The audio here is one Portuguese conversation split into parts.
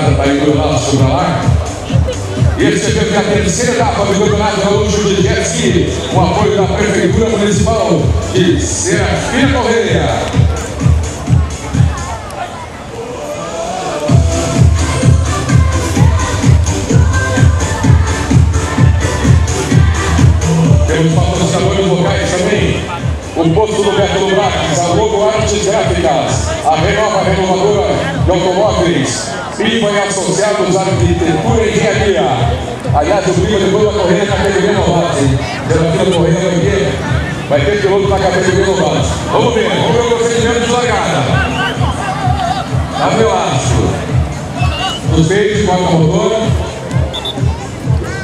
rapaziada está indo lá para lá. E esse é a terceira etapa do Campeonato Gaúcho de Jet Ski, com apoio da Prefeitura Municipal de Serafina Correia. Temos patrocinadores locais também. O posto do Beto Lubrax, a Logo Artes Gráficas, a Renova Renovadora de Automóveis, Piva e Associados Arquitetura e Engenharia. Aliás, o Piva depois vai correr na categoria Novato. Serafina Correia vai ter piloto na categoria Novato. Vamos ver o procedimento de largada. Abelasco. Os peitos, quarta motora.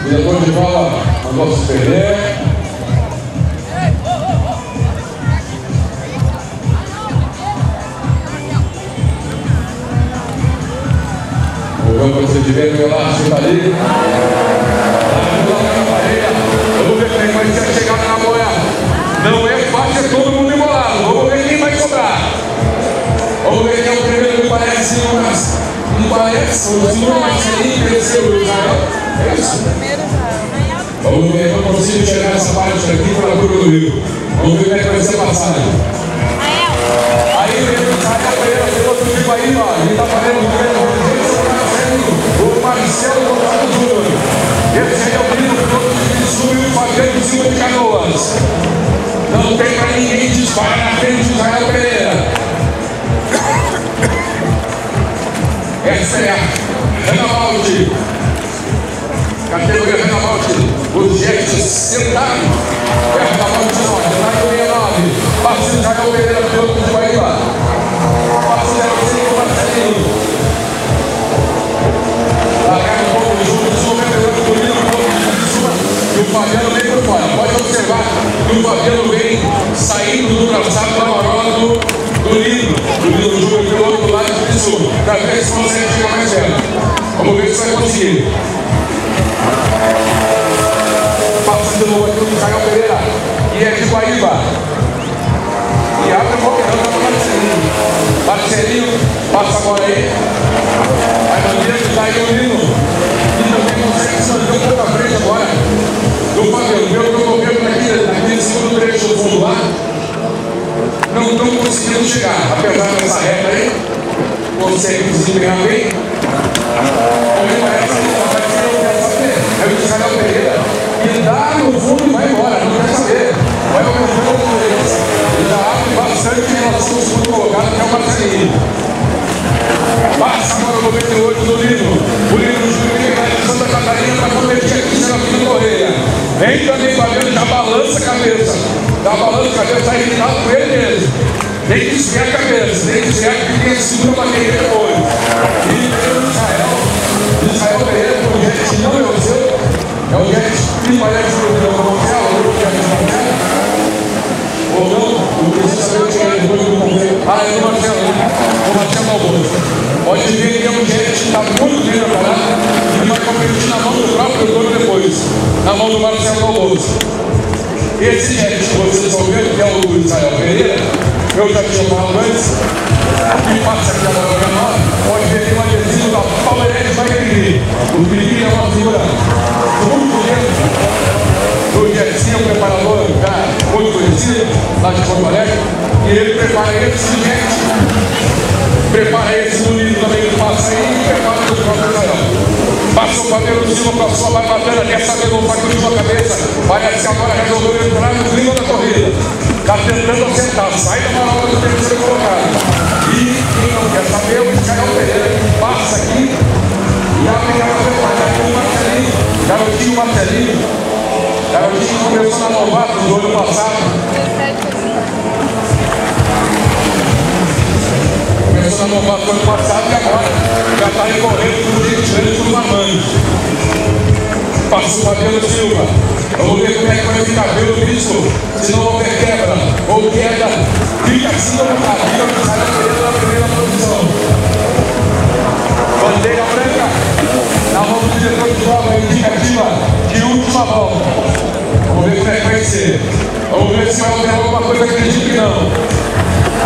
O diretor de prova mandou se perder. O procedimento elástico está ali. Vamos ver quem vai ser chegado na boia. Não é fácil, é todo mundo embolado. Vamos ver quem vai sobrar. Vamos ver quem é o primeiro que parece não parece. O segundo Marcelinho, terceiro o Israel. É isso? Vamos ver, eu não consigo chegar nessa parte aqui para a curva do Rio. Vamos ver como é que vai ser a passagem. Aí vem o Israel Pereira, piloto de Bahia, ele está fazendo o primeiro. O Marcelo Gonçalves Júnior. Esse aí é o menino piloto de Sul e o Fabiano Silva de Canoas. Não tem para ninguém disparar na frente do Israel Pereira. Essa é a Renavaldi. Categoria Renavaldi. Os jets sentados. É a Renavaldi Norte. Categoria 9. Passa o Israel Pereira, piloto de Bahia. Passa o 05 Marcelinho. Largaram um pouco de junto, de 98 do Lino, um pouco de cima, e o Fabiano vem por fora. Pode observar que o Fabiano vem saindo do traçado da marola do Lino. O Lino Júnior pelo outro lado do sul, para ver se consegue chegar mais perto. Vamos ver se vai conseguir. Passa de novo aqui o Israel Pereira, que é de Guaíba. E abre um pouco para o Marcelinho. Marcelinho, passa agora aí. Aí no dia que está aí o Lino. E também consegue se manter um pouco à frente agora do Fabiano. Pelo que eu estou vendo naquele segundo trecho do fundo lá, não estão conseguindo chegar. Apesar dessa reta aí, consegue desempenhar bem. Também parece que não vai ser, não quer saber. É o Israel Pereira. E dá no fundo e vai embora, não quer saber. Vai aumentando a diferença. E já abre bastante em relação ao segundo colocado, que é o Marcelinho. Passa agora o 98 do Lino. O Lino Júnior que vai de Santa Catarina para competir aqui na Serafina Correia. Vem também Fabiano, já balança a cabeça. Já balança a cabeça, está irritado com ele mesmo. Tem que desviar a cabeça, tem que desviar que tem a segunda bateria depois. E tem o Israel Pereira, o jet não é o seu. É o jet que parece que o comercial, o jet comercial. Ou não, não precisa saber o que é depois do comercial. Ah, é do Marcelo, o Marcelo Alboso. Pode ver que é um jet que está muito bem preparado e vai competir na mão do próprio dono depois, na mão do Marcelo Alboso. Esse jet que vocês estão vendo, que é o Israel Pereira, eu já tinha falado antes, que passa aqui agora no canal, pode ver que tem um adesivo da Palmeirense vai Piripiri. O Piripiri é uma figura muito dentro do jetzinho, um preparador já muito conhecido, lá de Porto Alegre, e ele prepara esse jet, prepara esse do Lino também que passa aí, e prepara do próprio Israel. Passa o Fabiano Silva com a sua barbatana, dessa vez não vai com a cabeça, parece que agora resolveu entrar no clima da corrida. Está tentando acertar, sai da marola do terceiro colocado. E quem não quer saber, o Israel Pereira que passa aqui e abre aquela preparação aqui o Marcelinho, garotinho Marcelinho. Garotinho começou na Novato do ano passado. Começou na Novato do ano passado e agora já está recorrendo para o dia grande dos Armandos. Passa o Fabiano Silva. Vamos ver como é que vai ficar pelo risco. Se não houver quebra ou queda, fica assim ou não. Fica o Israel Pereira na primeira posição. Bandeira branca na mão do diretor de prova indicativa de última volta. Vamos ver como é que vai ser. Vamos ver se vai alterar alguma coisa, acredito que não.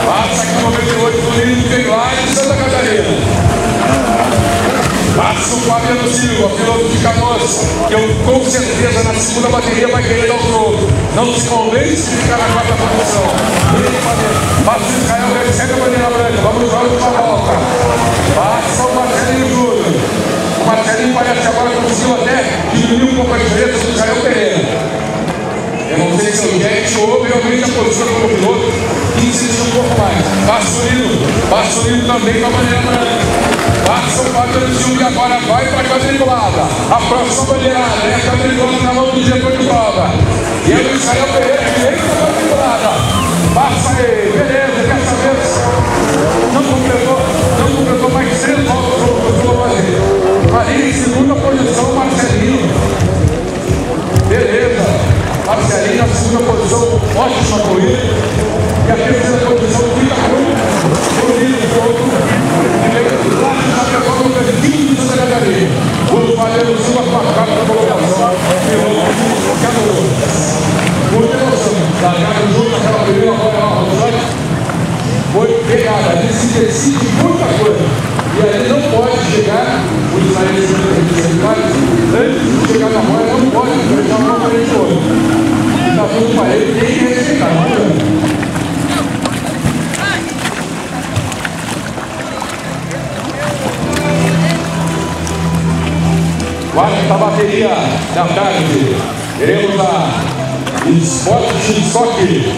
Passa aqui o 98 do Lino, que vem lá de Santa Catarina. Márcio Fabiano Silva, piloto de Canoas, que eu com certeza na segunda bateria vai querer dar o troco. Não se convence de ficar na quarta posição. Márcio Israel recebe a bandeira branca. Vamos lá para a volta. Passa o Marcelinho Júnior. O Marcelinho parece que agora conseguiu até diminuir um pouco a diferença do Israel Pereira. Eu não sei se o Jack ou realmente a posição como piloto que insistiu um pouco mais. Vassourino também com a bandeira branca. Passa o Fabiano Silva e agora vai para a quadriculada. A próxima bandeirada é a quadriculada na mão do diretor de prova. E é o Israel Pereira que vem para a quadriculada. Passa aí, beleza, dessa vez não completou mais 3 voltas como costuma fazer. Ali em segunda posição, Marcelinho. Beleza. Marcelinho na segunda posição, ótima corrida. E a terceira posição fica bonito. O Fabiano Silva com a quarta colocação. Muita emoção. Largado junto naquela primeira roda, foi pegada. Ali se decide muita coisa. E ali não pode chegar, o israelense antes de chegar na roda, não pode enfrentar uma frente ou outra. E está tudo para ele, tem que respeitar. Quarta bateria da tarde, teremos a Sport Soccer